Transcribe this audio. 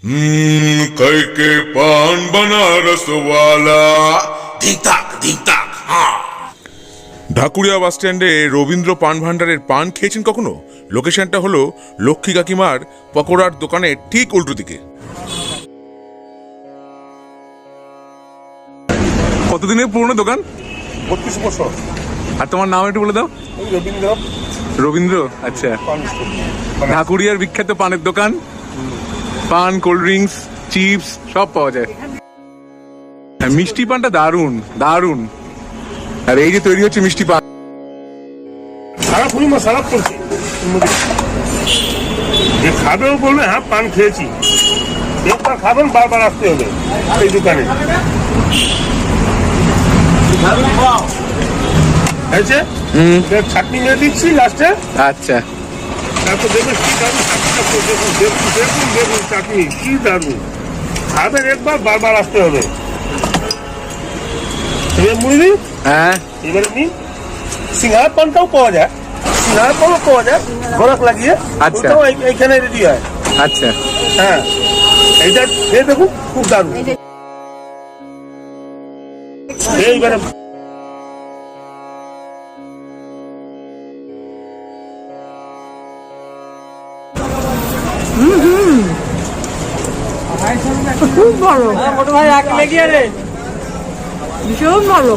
कई के पान बनारस वाला धिक धाक हाँ। ঢাকুরিয়া বাস স্ট্যান্ডে রবীন্দ্র পান ভান্ডারের পান খেয়েছেন কখনো? লোকেশনটা হলো লক্ষ্মী কাকিমার পকোড়ার দোকানের ঠিক উল্টো দিকে। কতদিনের পুরনো দোকান? 32 বছর। আর তোমার নাম একটু বলে দাও। রবীন্দ্র। রবীন্দ্র, আচ্ছা। ঢাকুরিয়ার বিখ্যাত পানের দোকান, পান, কোল্ড ড্রিঙ্কস, চিপস সব পাওয়া যায়। মিষ্টি পানটা দারুণ দারুণ। আর এই যে তৈরি হচ্ছে মিষ্টি পান, সারা ফুল মশলা করছে। যে খাবেও বলবে হ্যাঁ পান খেয়েছি, একবার খাবেন বারবার আসতে হবে এই দোকানে। হয়েছে চাটনি মেরে দিচ্ছি লাস্টে। আচ্ছা, তারপর দেখবেন কি দারুন দেখুন দেখুন দেখুন চাটনি কি দারুন। খাবেন একবার বারবার আসতে হবে। এবার মুড়ি দিই। হ্যাঁ, এবারে নিই। সিঙ্গারা পানটাও পাওয়া যায়, সিঙ্গারা পানও পাওয়া যায় গরক লাগিয়ে। আচ্ছা। ওটাও এইখানে রেডি হয়। আচ্ছা। হ্যাঁ, এইটা খেয়ে দেখুন খুব দারুণ। এইবারে খুব ভালো, ছোট ভাই এক লেগে রে, ভীষণ ভালো।